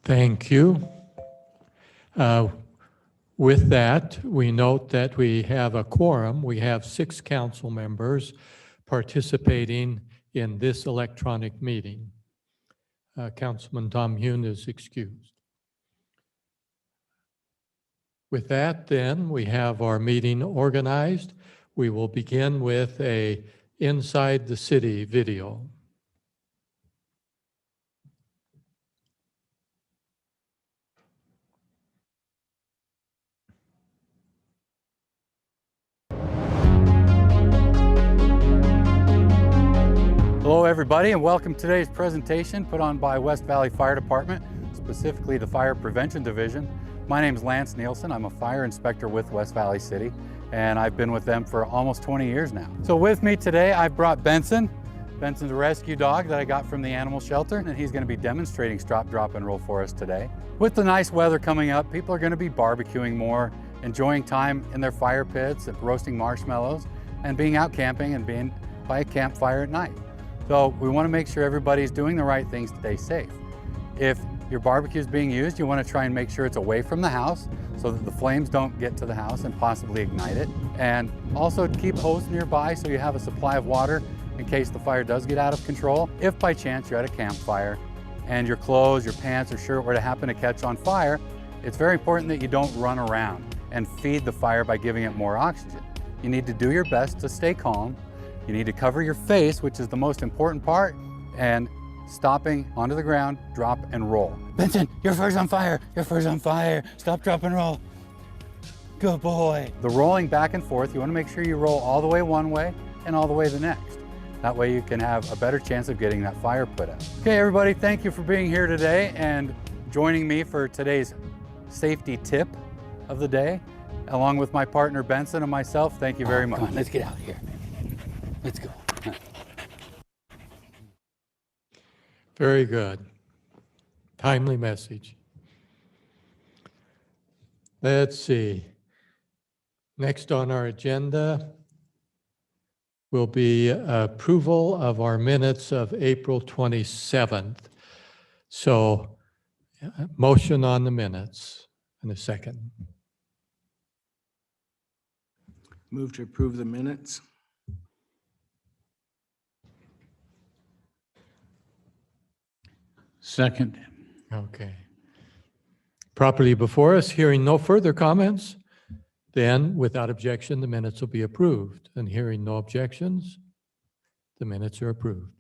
Thank you. With that, we note that we have a quorum. We have 6 council members participating in this electronic meeting. Councilman Tom Hune is excused. With that, then, we have our meeting organized. We will begin with a Inside the City video. Hello everybody, and welcome to today's presentation put on by West Valley Fire Department, specifically the Fire Prevention Division. My name is Lance Nielsen. I'm a fire inspector with West Valley City, and I've been with them for almost 20 years now. So with me today, I've brought Benson. Benson's a rescue dog that I got from the animal shelter, and he's going to be demonstrating stop, drop, and roll for us today. With the nice weather coming up, people are going to be barbecuing more, enjoying time in their fire pits, and roasting marshmallows, and being out camping and being by a campfire at night. So we want to make sure everybody's doing the right things to stay safe. If your barbecue is being used, you want to try and make sure it's away from the house so that the flames don't get to the house and possibly ignite it. And also keep hose nearby so you have a supply of water in case the fire does get out of control. If by chance you're at a campfire and your clothes, your pants, or shirt were to happen to catch on fire, it's very important that you don't run around and feed the fire by giving it more oxygen. You need to do your best to stay calm. You need to cover your face, which is the most important part, and stopping onto the ground, drop and roll. Benson, your fur's on fire, your fur's on fire. Stop, drop and roll. Good boy. The rolling back and forth, you want to make sure you roll all the way one way and all the way the next. That way you can have a better chance of getting that fire put out. Okay, everybody, thank you for being here today and joining me for today's safety tip of the day. Along with my partner Benson and myself, thank you very much. Come on, let's get out of here. Let's go. Very good. Timely message. Let's see. Next on our agenda will be approval of our minutes of April 27th. So, motion on the minutes in a second. Move to approve the minutes. Second. Okay. Properly before us, hearing no further comments, then without objection, the minutes will be approved. And hearing no objections, the minutes are approved.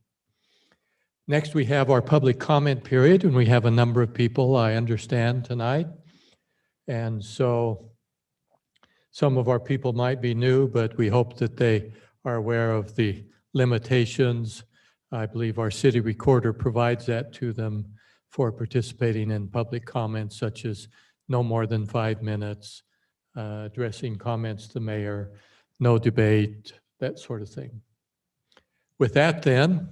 Next, we have our public comment period, and we have a number of people, I understand, tonight. And so some of our people might be new, but we hope that they are aware of the limitations. I believe our city recorder provides that to them for participating in public comments, such as no more than 5 minutes, addressing comments to the mayor, no debate, that sort of thing. With that then,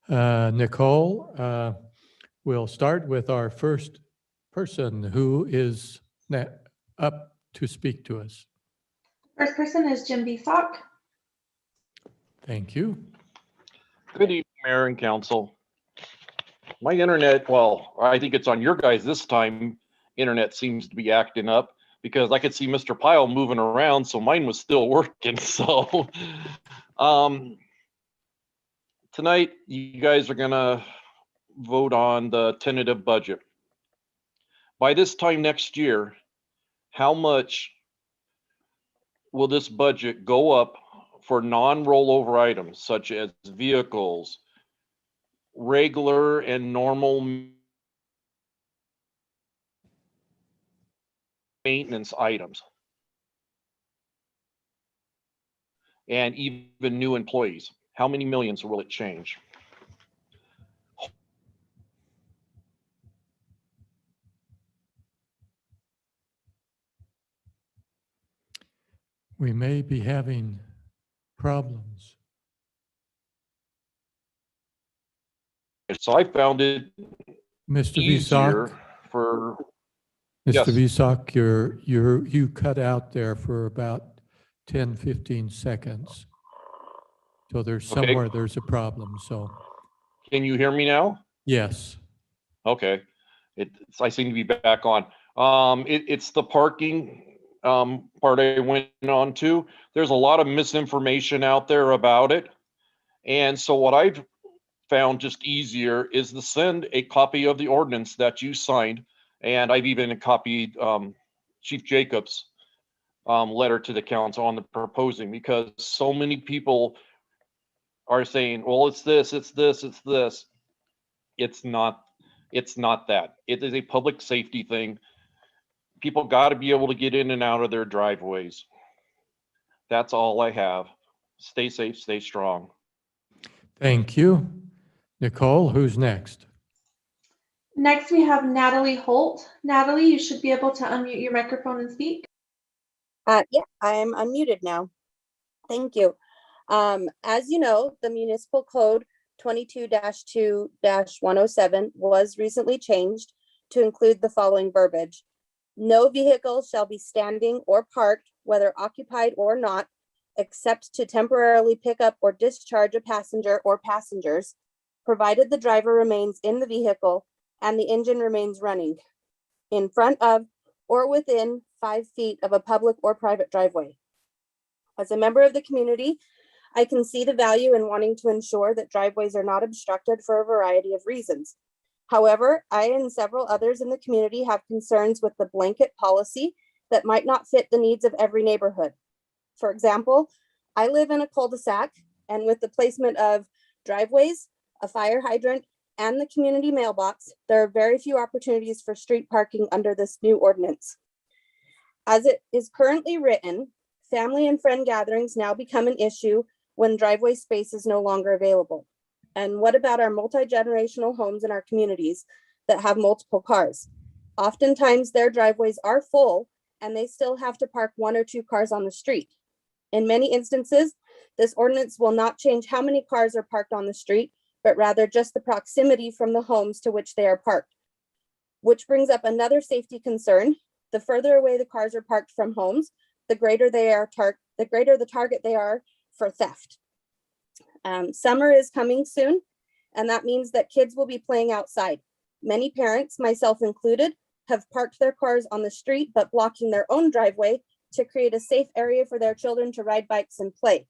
Nicole, we'll start with our first person who is up to speak to us. First person is Jim Besock. Thank you. Good evening, Mayor and Council. My internet, well, I think it's on your guys this time, internet seems to be acting up because I could see Mr. Pyle moving around, so mine was still working. So tonight, you guys are gonna vote on the tentative budget. By this time next year, how much will this budget go up for non-rollover items such as vehicles, regular and normal maintenance items, and even new employees? How many millions will it change? We may be having problems. So I found it Mr. easier Visak, for, Mr. yes. Visak, you cut out there for about 10, 15 seconds. So there's Okay. somewhere there's a problem, so Can you hear me now? yes. Okay. I seem to be back on. It's the parking part I went on to. There's a lot of misinformation out there about it. And so what I've found just easier is to send a copy of the ordinance that you signed. And I've even copied Chief Jacobs' letter to the council on the proposing, because so many people are saying, well, it's this, it's this, it's this. It's not that. It is a public safety thing. People got to be able to get in and out of their driveways. That's all I have. Stay safe, stay strong. Thank you. Nicole, who's next? Next, we have Natalie Holt. Natalie, you should be able to unmute your microphone and speak. Yeah, I am unmuted now. Thank you. As you know, the municipal code 22-2-107 was recently changed to include the following verbiage. No vehicle shall be standing or parked, whether occupied or not, except to temporarily pick up or discharge a passenger or passengers, provided the driver remains in the vehicle and the engine remains running in front of or within 5 feet of a public or private driveway. As a member of the community, I can see the value in wanting to ensure that driveways are not obstructed for a variety of reasons. However, I and several others in the community have concerns with the blanket policy that might not fit the needs of every neighborhood. For example, I live in a cul-de-sac, and with the placement of driveways, a fire hydrant, and the community mailbox, there are very few opportunities for street parking under this new ordinance. As it is currently written, family and friend gatherings now become an issue when driveway space is no longer available. And what about our multi-generational homes in our communities that have multiple cars? Oftentimes their driveways are full and they still have to park 1 or 2 cars on the street. In many instances, this ordinance will not change how many cars are parked on the street, but rather just the proximity from the homes to which they are parked. Which brings up another safety concern. The further away the cars are parked from homes, the greater the target they are for theft. Summer is coming soon, and that means that kids will be playing outside. Many parents, myself included, have parked their cars on the street, but blocking their own driveway to create a safe area for their children to ride bikes and play.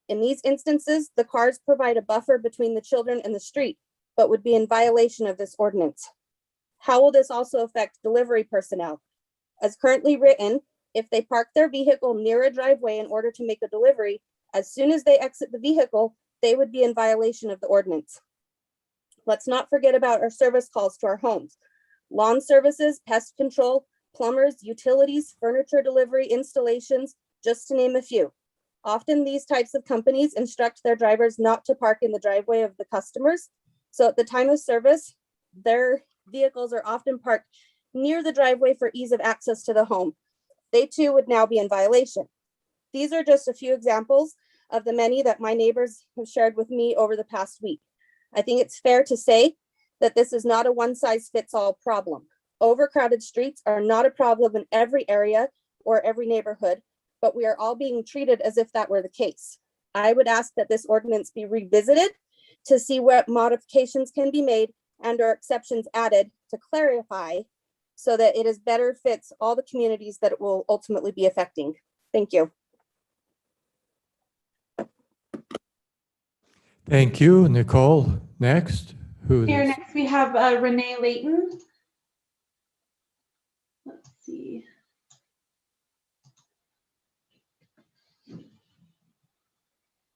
In these instances, the cars provide a buffer between the children and the street, but would be in violation of this ordinance. How will this also affect delivery personnel? As currently written, if they park their vehicle near a driveway in order to make a delivery, as soon as they exit the vehicle, they would be in violation of the ordinance. Let's not forget about our service calls to our homes. Lawn services, pest control, plumbers, utilities, furniture delivery, installations, just to name a few. Often these types of companies instruct their drivers not to park in the driveway of the customers. So at the time of service, their vehicles are often parked near the driveway for ease of access to the home. They too would now be in violation. These are just a few examples of the many that my neighbors have shared with me over the past week. I think it's fair to say that this is not a one-size-fits-all problem. Overcrowded streets are not a problem in every area or every neighborhood, but we are all being treated as if that were the case. I would ask that this ordinance be revisited to see what modifications can be made and or exceptions added to clarify so that it is better fits all the communities that it will ultimately be affecting. Thank you. Thank you, Nicole. Next, who Here, is? next we have Renee Layton. Let's see.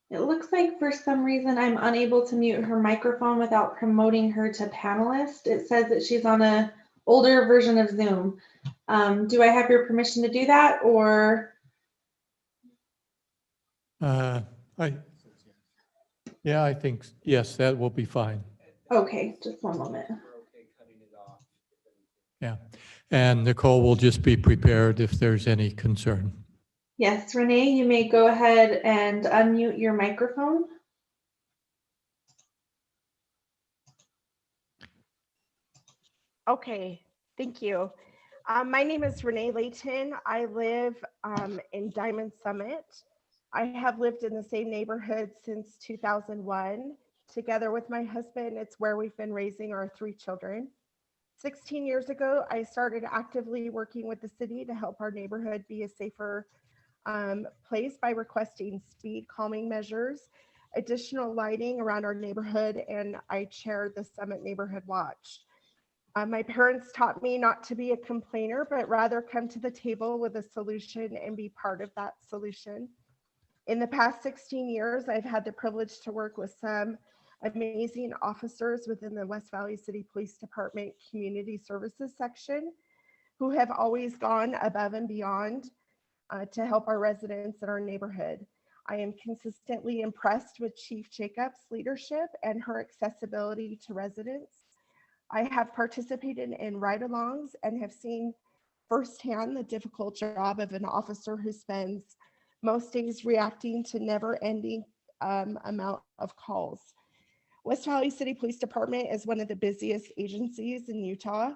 It looks like for some reason I'm unable to mute her microphone without promoting her to panelist. It says that she's on an older version of Zoom. Do I have your permission to do that, or? I think, yes, that will be fine. Okay, just one moment. Yeah. And Nicole will just be prepared if there's any concern. Yes, Renee, you may go ahead and unmute your microphone. Okay, thank you. My name is Renee Layton. I live in Diamond Summit. I have lived in the same neighborhood since 2001. Together with my husband, it's where we've been raising our 3 children. 16 years ago, I started actively working with the city to help our neighborhood be a safer place by requesting speed calming measures, additional lighting around our neighborhood, and I chaired the Summit Neighborhood Watch. My parents taught me not to be a complainer, but rather come to the table with a solution and be part of that solution. In the past 16 years, I've had the privilege to work with some amazing officers within the West Valley City Police Department Community Services section who have always gone above and beyond to help our residents in our neighborhood. I am consistently impressed with Chief Jacobs' leadership and her accessibility to residents. I have participated in ride-alongs and have seen firsthand the difficult job of an officer who spends most days reacting to never-ending amount of calls. West Valley City Police Department is one of the busiest agencies in Utah,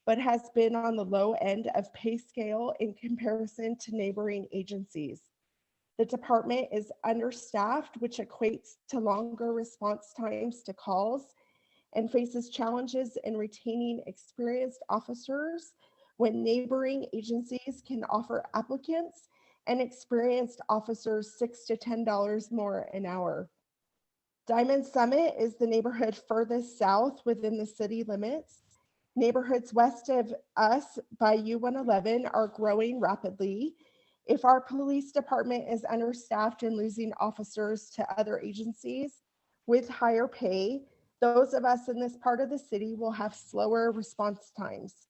but has been on the low end of pay scale in comparison to neighboring agencies. The department is understaffed, which equates to longer response times to calls, and faces challenges in retaining experienced officers when neighboring agencies can offer applicants and experienced officers $6 to $10 more an hour. Diamond Summit is the neighborhood furthest south within the city limits. Neighborhoods west of us by U111 are growing rapidly. If our police department is understaffed and losing officers to other agencies with higher pay, those of us in this part of the city will have slower response times.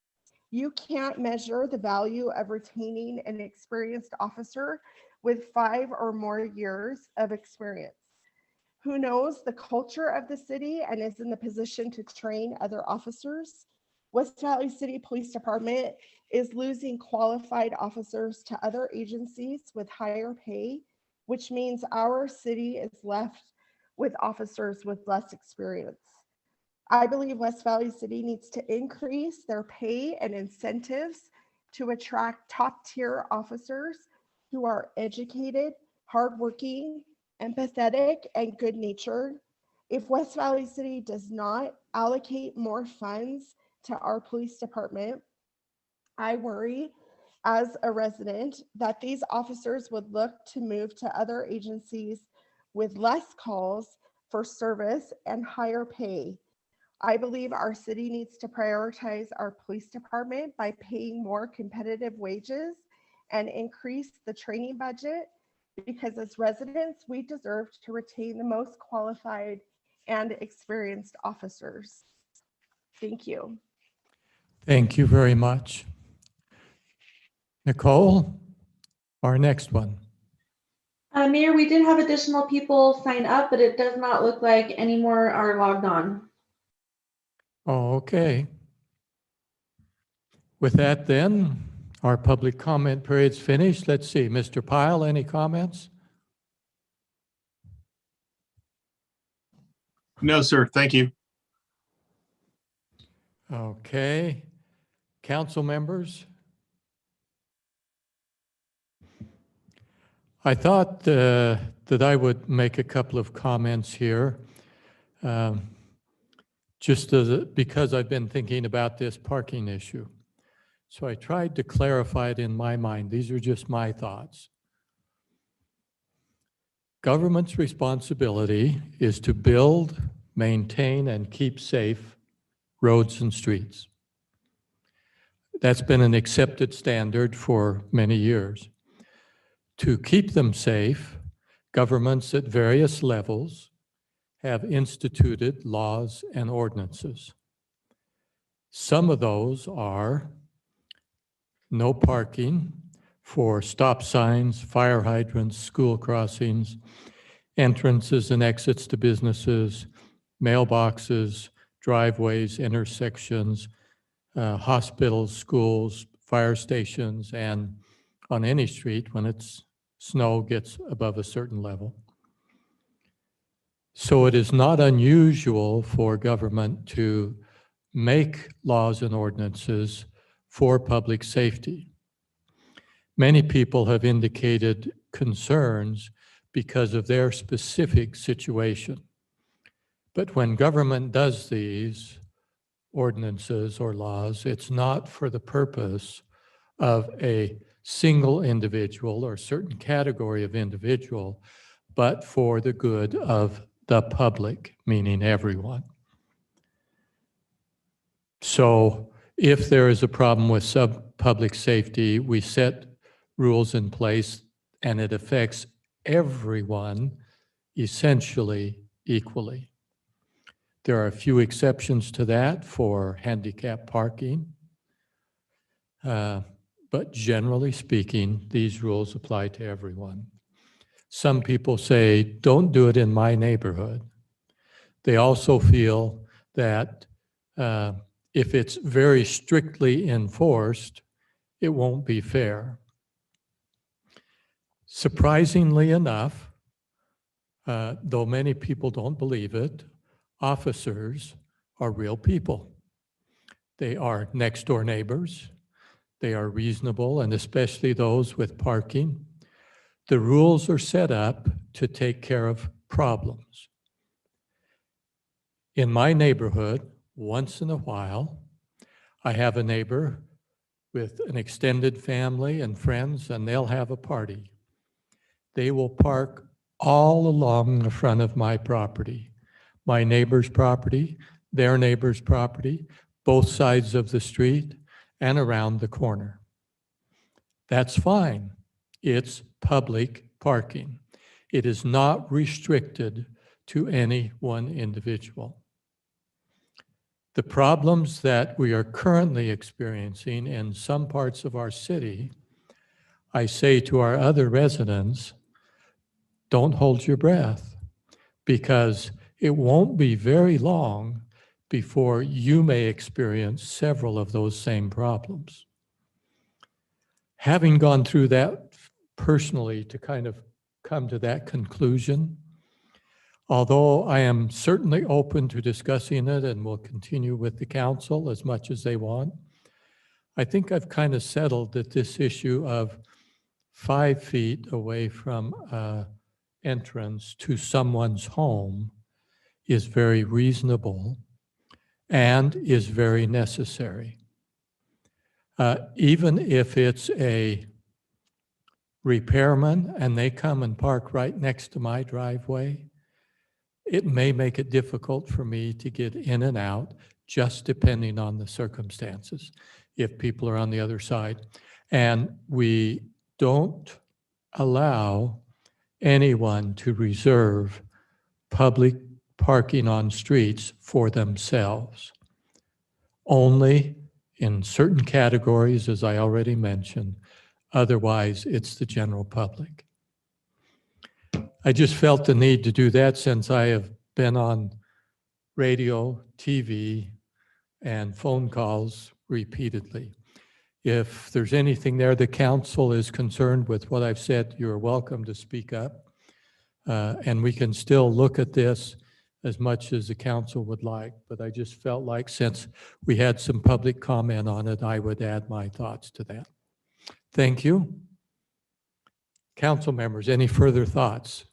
You can't measure the value of retaining an experienced officer with 5 or more years of experience, who knows the culture of the city and is in the position to train other officers. West Valley City Police Department is losing qualified officers to other agencies with higher pay, which means our city is left with officers with less experience. I believe West Valley City needs to increase their pay and incentives to attract top-tier officers who are educated, hardworking, empathetic, and good-natured. If West Valley City does not allocate more funds to our police department, I worry as a resident that these officers would look to move to other agencies with less calls for service and higher pay. I believe our city needs to prioritize our police department by paying more competitive wages and increase the training budget, because as residents, we deserve to retain the most qualified and experienced officers. Thank you. Thank you very much. Nicole, our next one. Mayor, we did have additional people sign up, but it does not look like any more are logged on. Oh, okay. With that then, our public comment period's finished. Let's see, Mr. Pyle, any comments? No, sir. Thank you. Okay. Council members? I thought that I would make a couple of comments here, because I've been thinking about this parking issue. So I tried to clarify it in my mind. These are just my thoughts. Government's responsibility is to build, maintain, and keep safe roads and streets. That's been an accepted standard for many years. To keep them safe, governments at various levels have instituted laws and ordinances. Some of those are no parking for stop signs, fire hydrants, school crossings, entrances and exits to businesses, mailboxes, driveways, intersections, hospitals, schools, fire stations, and on any street when snow gets above a certain level. So it is not unusual for government to make laws and ordinances for public safety. Many people have indicated concerns because of their specific situation. But when government does these, ordinances or laws. It's not for the purpose of a single individual or certain category of individual, but for the good of the public, meaning everyone. So if there is a problem with public safety, we set rules in place and it affects everyone essentially equally. There are a few exceptions to that for handicap parking. But generally speaking, these rules apply to everyone. Some people say, don't do it in my neighborhood. They also feel that if it's very strictly enforced, it won't be fair. Surprisingly enough, though many people don't believe it, officers are real people. They are next door neighbors. They are reasonable, and especially those with parking. The rules are set up to take care of problems. In my neighborhood, once in a while, I have a neighbor with an extended family and friends, and they'll have a party. They will park all along the front of my property, my neighbor's property, their neighbor's property, both sides of the street, and around the corner. That's fine. It's public parking. It is not restricted to any one individual. The problems that we are currently experiencing in some parts of our city, I say to our other residents, don't hold your breath, because it won't be very long before you may experience several of those same problems. Having gone through that personally to kind of come to that conclusion, although I am certainly open to discussing it and will continue with the council as much as they want, I think I've kind of settled that this issue of 5 feet away from entrance to someone's home is very reasonable and is very necessary. Even if it's a repairman and they come and park right next to my driveway, it may make it difficult for me to get in and out, just depending on the circumstances, if people are on the other side. And we don't allow anyone to reserve public parking on streets for themselves. Only in certain categories, as I already mentioned. Otherwise, it's the general public. I just felt the need to do that since I have been on radio, TV, and phone calls repeatedly. If there's anything there the council is concerned with what I've said, you're welcome to speak up. And we can still look at this as much as the council would like, but I just felt like since we had some public comment on it, I would add my thoughts to that. Thank you. Council members, any further thoughts?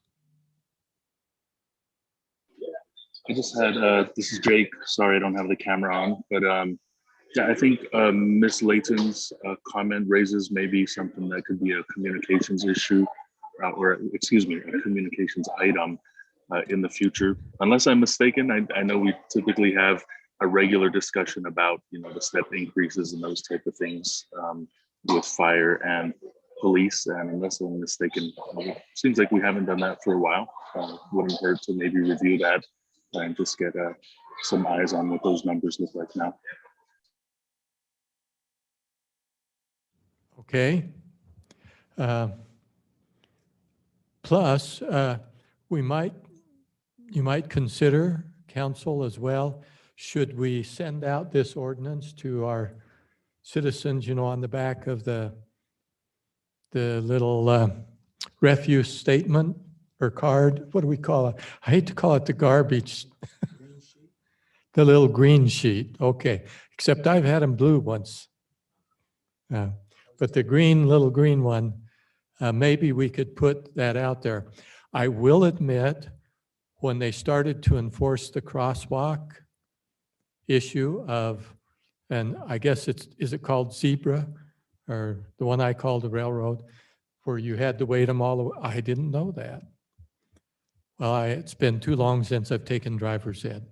I just had, this is Jake. Sorry, I don't have the camera on, but yeah, I think Ms. Layton's comment raises maybe something that could be a communications issue, or excuse me, a communications item in the future. Unless I'm mistaken, I know we typically have a regular discussion about, the step increases and those type of things with fire and police. And unless I'm mistaken, it seems like we haven't done that for a while. Wouldn't hurt to maybe review that and just get some eyes on what those numbers look like now. Okay. Plus, you might consider, council as well, should we send out this ordinance to our citizens, on the back of the little refuse statement or card? What do we call it? I hate to call it the garbage. The little green sheet. Okay, except I've had them blue once. But the little green one, maybe we could put that out there. I will admit, when they started to enforce the crosswalk, issue of, and I guess is it called Zebra? Or the one I called the railroad, where you had to wait them all the way? I didn't know that. Well, it's been too long since I've taken driver's ed.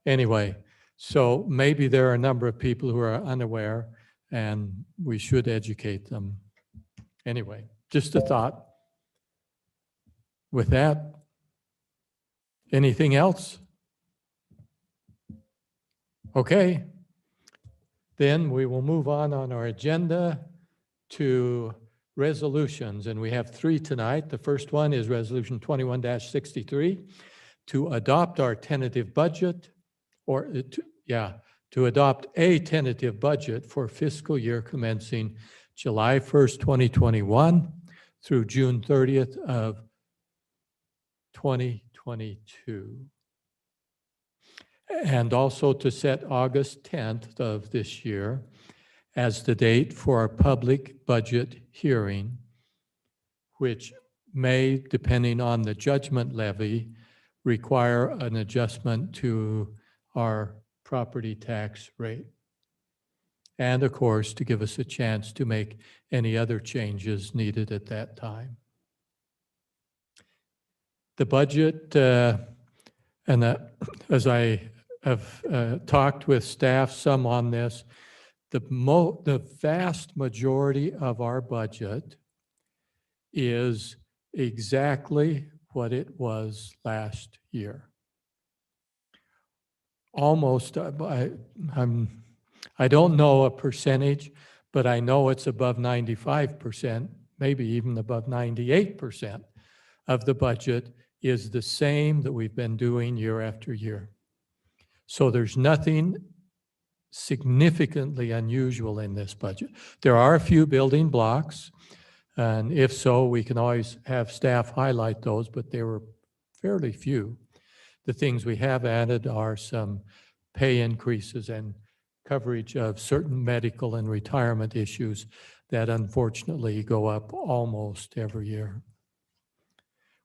Anyway, so maybe there are a number of people who are unaware and we should educate them. Anyway, just a thought. With that, anything else? Okay. Then we will move on our agenda to resolutions, and we have 3 tonight. The first one is Resolution 21-63 to adopt our tentative budget, or to adopt a tentative budget for fiscal year commencing July 1st, 2021 through June 30th of 2022. And also to set August 10th of this year as the date for our public budget hearing, which may, depending on the judgment levy, require an adjustment to our property tax rate. And of course, to give us a chance to make any other changes needed at that time. The budget, as I have talked with staff some on this, the vast majority of our budget is exactly what it was last year. Almost, I don't know a percentage, but I know it's above 95%, maybe even above 98% of the budget is the same that we've been doing year after year. So there's nothing significantly unusual in this budget. There are a few building blocks, and if so, we can always have staff highlight those, but they were fairly few. The things we have added are some pay increases and coverage of certain medical and retirement issues that unfortunately go up almost every year.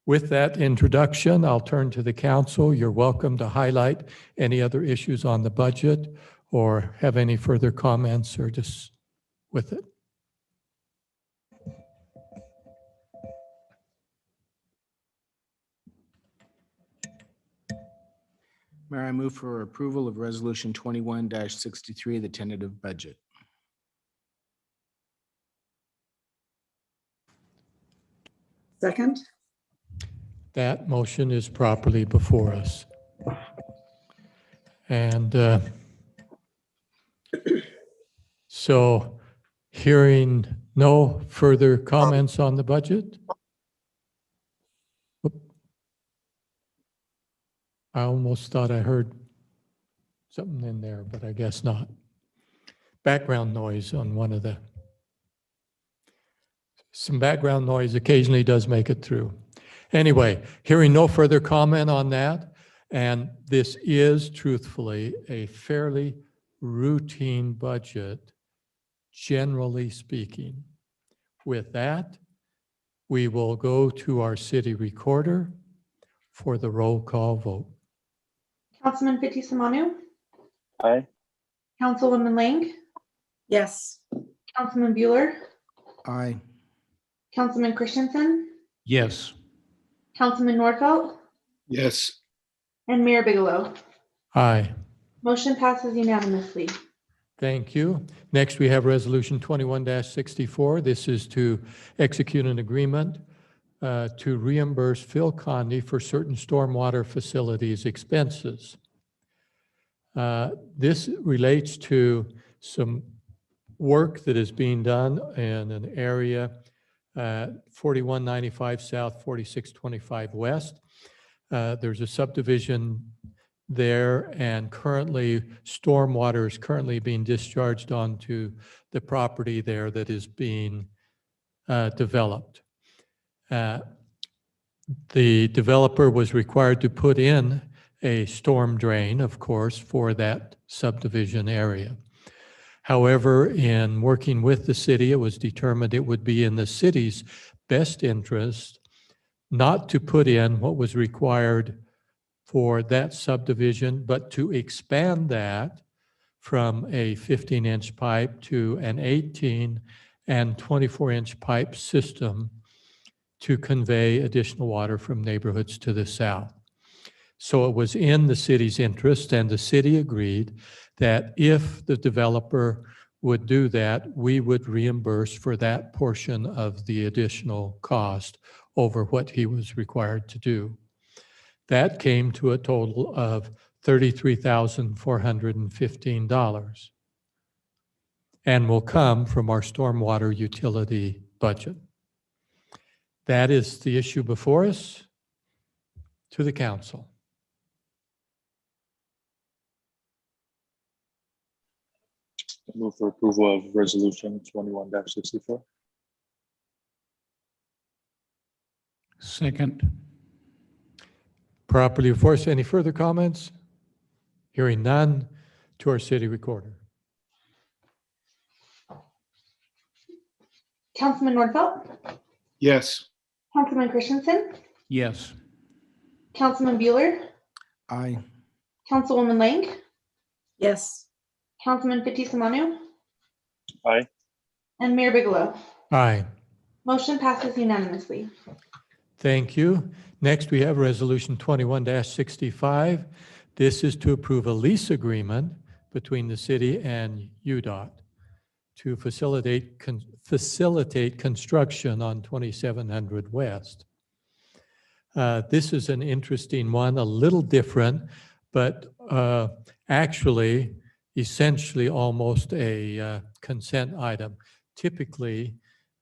With that introduction, I'll turn to the council. You're welcome to highlight any other issues on the budget or have any further comments or just with it. Mayor, I move for approval of Resolution 21-63, the tentative budget. Second. That motion is properly before us. And so hearing no further comments on the budget. I almost thought I heard something in there, but I guess not. Background noise on one of the, some background noise occasionally does make it through. Anyway, hearing no further comment on that, and this is truthfully a fairly routine budget, generally speaking. With that, we will go to our city recorder for the roll call vote. Councilman Fitty-Simanu, Aye. Councilwoman Lang, Yes. Councilman Bueller, Aye. Councilman Christensen, Yes. Councilman Nordfelt, Yes. and Mayor Bigelow. Aye. Motion passes unanimously. Thank you. Next, we have Resolution 21-64. This is to execute an agreement to reimburse Phil Conde for certain stormwater facilities expenses. This relates to some work that is being done in an area 4195 South, 4625 West. There's a subdivision there, and currently stormwater is currently being discharged onto the property there that is being developed. The developer was required to put in a storm drain, of course, for that subdivision area. However, in working with the city, it was determined it would be in the city's best interest not to put in what was required for that subdivision, but to expand that from a 15-inch pipe to an 18 and 24-inch pipe system to convey additional water from neighborhoods to the south. So it was in the city's interest, and the city agreed that if the developer would do that, we would reimburse for that portion of the additional cost over what he was required to do. That came to a total of $33,415 and will come from our stormwater utility budget. That is the issue before us. To the council. Move for approval of resolution 21-64. Second. Properly before us, any further comments? Hearing none, to our city recorder. Councilman Nordfelt, Yes. Councilman Christensen, Yes. Councilman Bueller, Aye. Councilwoman Lang, Yes. Councilman Fitzie Umanu, Aye. and Mayor Bigelow. Aye. Motion passes unanimously. Thank you. Next, we have Resolution 21-65. This is to approve a lease agreement between the city and UDOT to facilitate construction on 2700 West. This is an interesting one, a little different, but actually, essentially almost a consent item. Typically,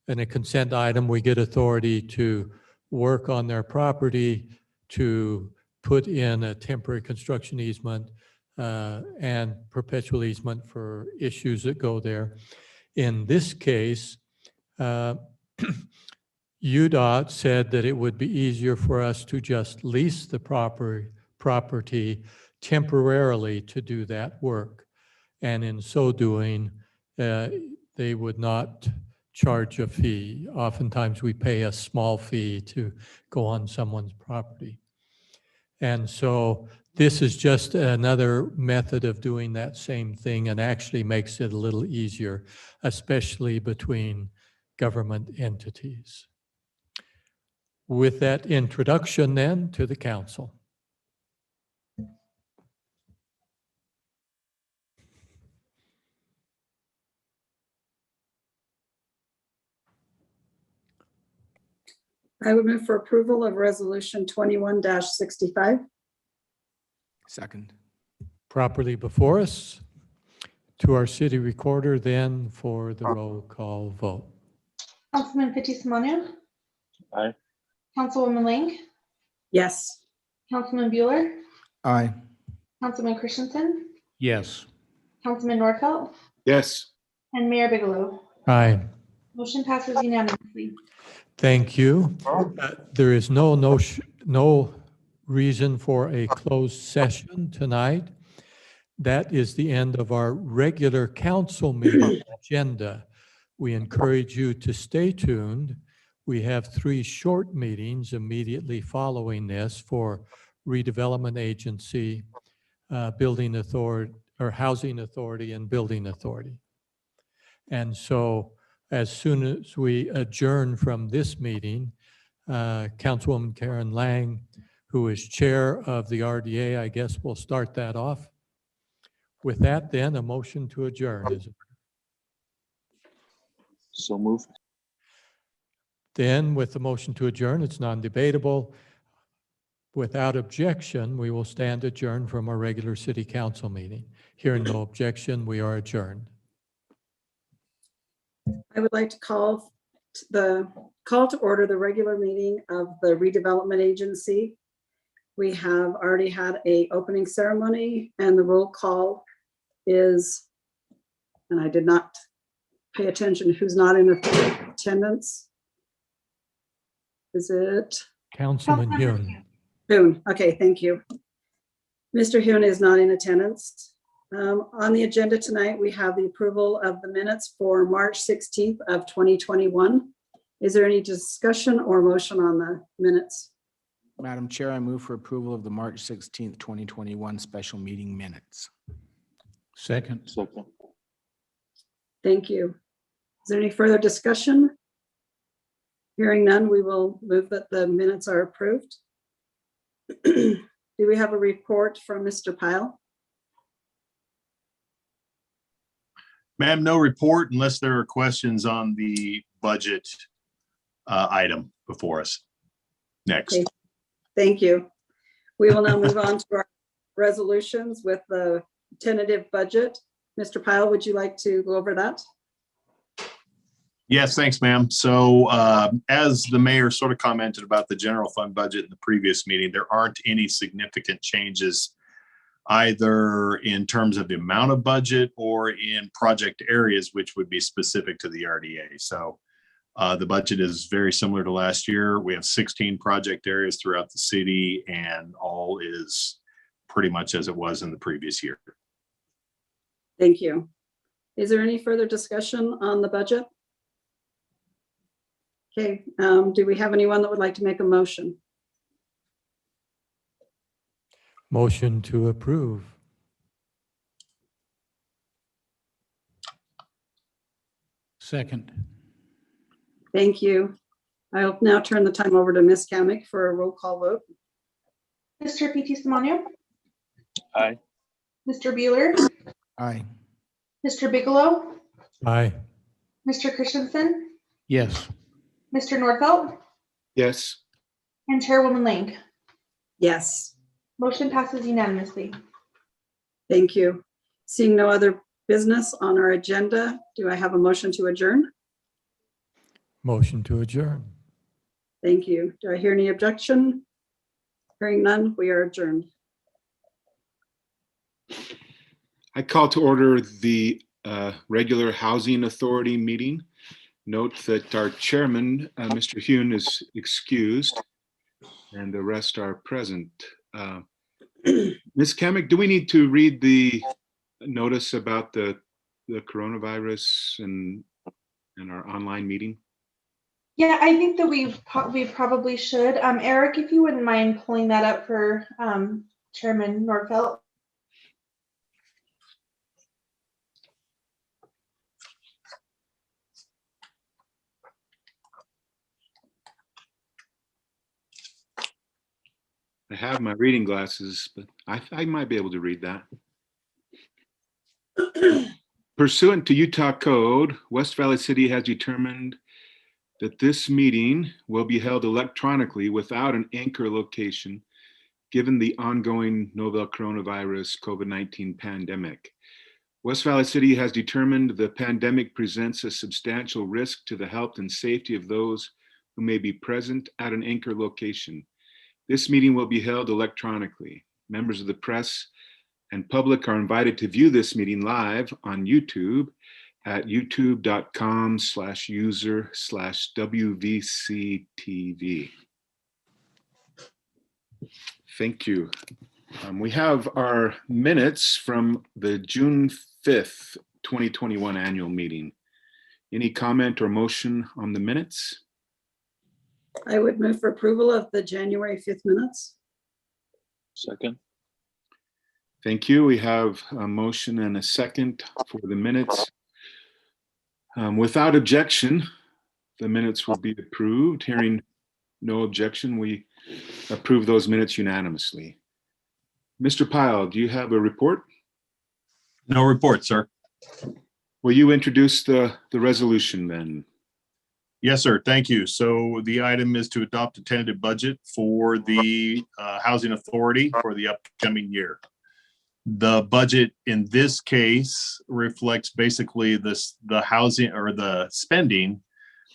in a consent item, we get authority to work on their property, to put in a temporary construction easement and perpetual easement for issues that go there. In this case, UDOT said that it would be easier for us to just lease the property temporarily to do that work. And in so doing, they would not charge a fee. Oftentimes we pay a small fee to go on someone's property. And so this is just another method of doing that same thing and actually makes it a little easier, especially between government entities. With that introduction then to the council. I would move for approval of resolution 21-65. Second. Properly before us, to our city recorder then for the roll call vote. Councilman Fitzie Umanu, Aye. Councilwoman Lang, Yes. Councilman Bueller, Aye. Councilman Christensen, Yes. Councilman Nordfelt, Yes. and Mayor Bigelow. Aye. Motion passes unanimously. Thank you. There is no reason for a closed session tonight. That is the end of our regular council meeting agenda. We encourage you to stay tuned. We have 3 short meetings immediately following this for redevelopment agency, building authority, or housing authority and building authority. And so as soon as we adjourn from this meeting, Councilwoman Karen Lang, who is chair of the RDA, I guess we'll start that off. With that then, a motion to adjourn is. So moved. Then with the motion to adjourn, it's non-debatable. Without objection, we will stand adjourned from our regular city council meeting. Hearing no objection, we are adjourned. I would like to call to order the regular meeting of the redevelopment agency. We have already had an opening ceremony and the roll call is, and I did not pay attention, who's not in attendance? Is it? Councilman Hune. Hoon. Okay, thank you. Mr. Hoon is not in attendance. On the agenda tonight, we have the approval of the minutes for March 16th of 2021. Is there any discussion or motion on the minutes? Madam Chair, I move for approval of the March 16th, 2021 special meeting minutes. Second. Second. Thank you. Is there any further discussion? Hearing none, we will move that the minutes are approved. Do we have a report from Mr. Pyle? Ma'am, no report unless there are questions on the budget item before us. Next. Okay. Thank you. We will now move on to our resolutions with the tentative budget. Mr. Pyle, would you like to go over that? Yes, thanks, ma'am. So as the mayor sort of commented about the general fund budget in the previous meeting, there aren't any significant changes either in terms of the amount of budget or in project areas, which would be specific to the RDA. So the budget is very similar to last year. We have 16 project areas throughout the city, and all is pretty much as it was in the previous year. Thank you. Is there any further discussion on the budget? Okay, do we have anyone that would like to make a motion? Motion to approve. Second. Thank you. I'll now turn the time over to Ms. Kamick for a roll call vote. Mr. P.T. Simonu, Aye. Mr. Beeler, Aye. Mr. Bigelow, Aye. Mr. Christensen, Yes. Mr. Nordfeld, Yes. and Chairwoman Lang. Yes, Motion passes unanimously. thank you. Seeing no other business on our agenda, do I have a motion to adjourn? Motion to adjourn. Thank you. Do I hear any objection? Hearing none, we are adjourned. I call to order the regular Housing Authority meeting. Note that our chairman, Mr. Hune, is excused and the rest are present. Ms. Kamick, do we need to read the notice about the coronavirus and our online meeting? Yeah, I think that we probably should. Eric, if you wouldn't mind pulling that up for Chairman Nordfeld. I have my reading glasses, but I might be able to read that. Pursuant to Utah Code, West Valley City has determined that this meeting will be held electronically without an anchor location, given the ongoing novel coronavirus COVID-19 pandemic. West Valley City has determined the pandemic presents a substantial risk to the health and safety of those who may be present at an anchor location. This meeting will be held electronically. Members of the press and public are invited to view this meeting live on YouTube at youtube.com/user/WVCTV. Thank you. We have our minutes from the June 5th, 2021 annual meeting. Any comment or motion on the minutes? I would move for approval of the January 5th minutes. Second. Thank you. We have a motion and a second for the minutes. Without objection, the minutes will be approved. Hearing no objection, we approve those minutes unanimously. Mr. Pyle, do you have a report? No report, sir. Will you introduce the resolution then? Yes, sir. Thank you. So the item is to adopt a tentative budget for the Housing Authority for the upcoming year. The budget in this case reflects basically the housing or the spending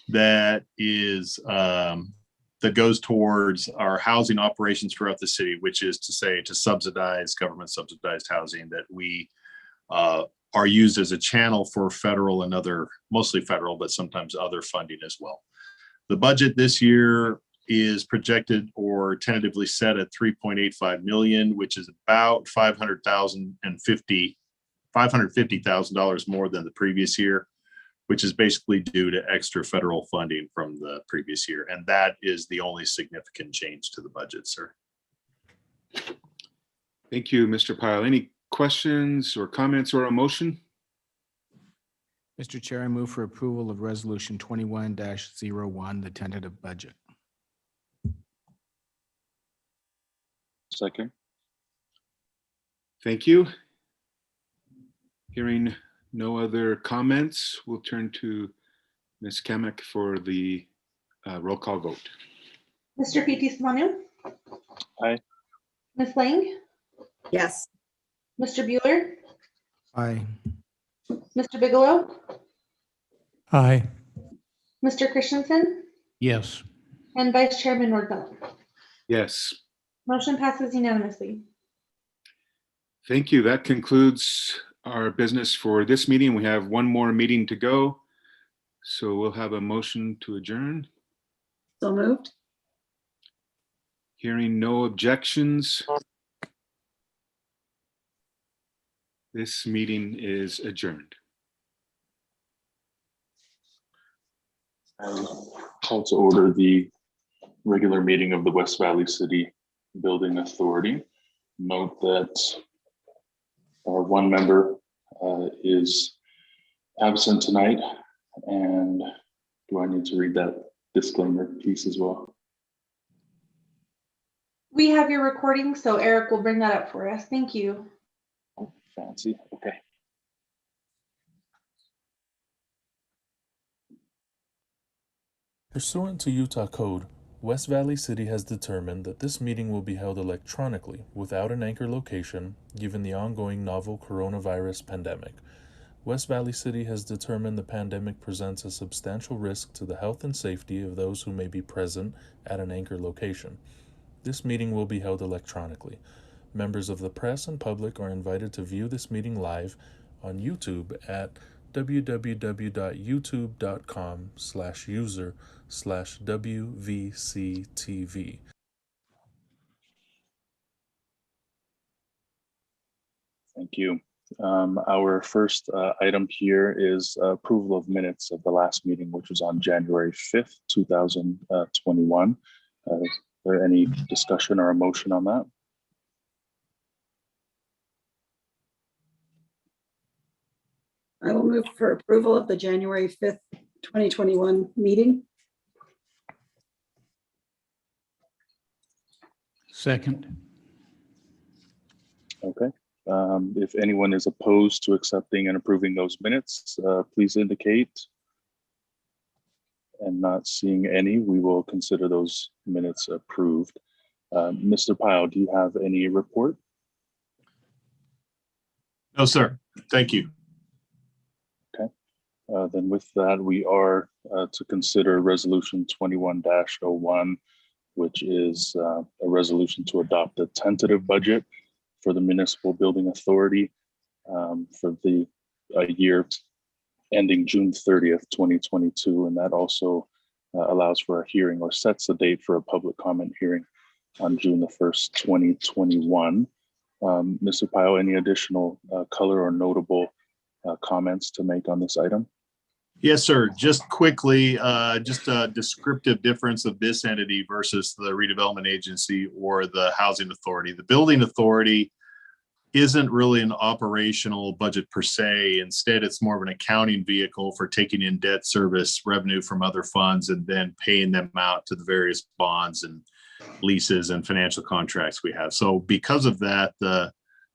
that is that goes towards our housing operations throughout the city, which is to say to subsidize government subsidized housing that we are used as a channel for federal and other, mostly federal, but sometimes other funding as well. The budget this year is projected or tentatively set at 3.85 million, which is about $550,000 more than the previous year. which is basically due to extra federal funding from the previous year. And that is the only significant change to the budget, sir. Thank you, Mr. Pyle. Any questions or comments or a motion? Mr. Chair, I move for approval of Resolution 21-01, the tentative budget. Second. Thank you. Hearing no other comments, we'll turn to Ms. Kamek for the roll call vote. Mr. P.T. Simonu? Aye. Ms. Lang? Yes. Mr. Bueller? Aye. Mr. Bigelow? Aye. Mr. Christensen? Yes. And Vice Chairman Nordfeld? Yes, Motion passes unanimously. thank you. That concludes our business for this meeting. We have one more meeting to go. So we'll have a motion to adjourn. So moved. Hearing no objections. This meeting is adjourned. Call to order the regular meeting of the West Valley City Building Authority. Note that our one member is absent tonight. And do I need to read that disclaimer piece as well? We have your recording, so Eric will bring that up for us. Thank you. Oh, fancy. Okay. Pursuant to Utah Code, West Valley City has determined that this meeting will be held electronically without an anchor location, given the ongoing novel coronavirus pandemic. West Valley City has determined the pandemic presents a substantial risk to the health and safety of those who may be present at an anchor location. This meeting will be held electronically. Members of the press and public are invited to view this meeting live on YouTube at www.youtube.com/user/WVCTV. Thank you. Our first item here is approval of minutes of the last meeting, which was on January 5th, 2021. Is there any discussion or a motion on that? I will move for approval of the January 5th, 2021 meeting. Second. Okay. If anyone is opposed to accepting and approving those minutes, please indicate. And not seeing any, we will consider those minutes approved. Mr. Pyle, do you have any report? No, sir. Thank you. Then with that, we are to consider Resolution 21-01, which is a resolution to adopt a tentative budget for the Municipal Building Authority for the year ending June 30th, 2022. And that also allows for a hearing or sets the date for a public comment hearing on June the 1st, 2021. Mr. Pyle, any additional color or notable comments to make on this item? Yes, sir. Just quickly, just a descriptive difference of this entity versus the redevelopment agency or the housing authority. The building authority isn't really an operational budget per se. Instead, it's more of an accounting vehicle for taking in debt service revenue from other funds and then paying them out to the various bonds and leases and financial contracts we have. So because of that,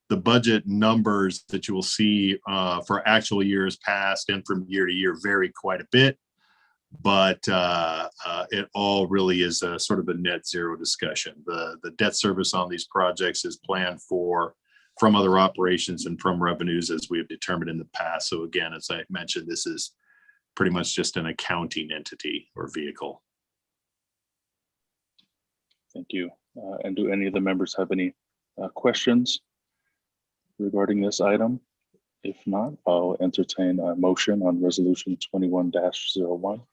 the budget numbers that you will see for actual years past and from year to year vary quite a bit, but it all really is a sort of a net zero discussion. The debt service on these projects is planned from other operations and from revenues as we have determined in the past. So again, as I mentioned, this is pretty much just an accounting entity or vehicle. Thank you. And do any of the members have any questions regarding this item? If not, I'll entertain a motion on Resolution 21-01.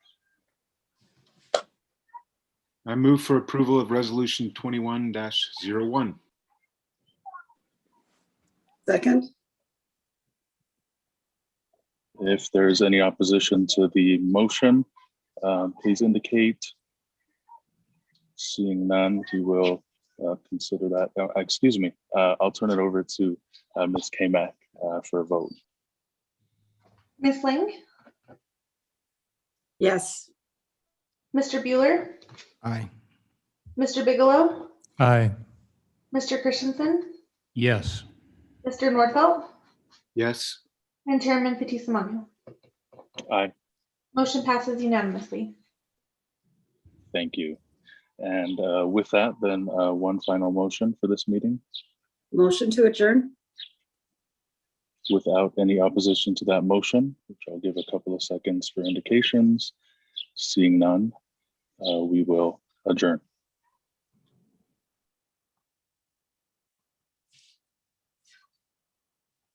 I move for approval of Resolution 21-01. Second. If there's any opposition to the motion, please indicate. Seeing none, we will consider that. Excuse me, I'll turn it over to Ms. Kamack for a vote. Ms. Ling, Yes. Mr. Bueller, Aye. Mr. Bigelow, Aye. Mr. Christensen, Yes. Mr. Nordfelt, Yes. and Chairman Fatisamanu. Aye, Motion passes unanimously. thank you. And with that, then one final motion for this meeting Motion to adjourn? without any opposition to that motion, which I'll give a couple of seconds for indications. Seeing none, we will adjourn.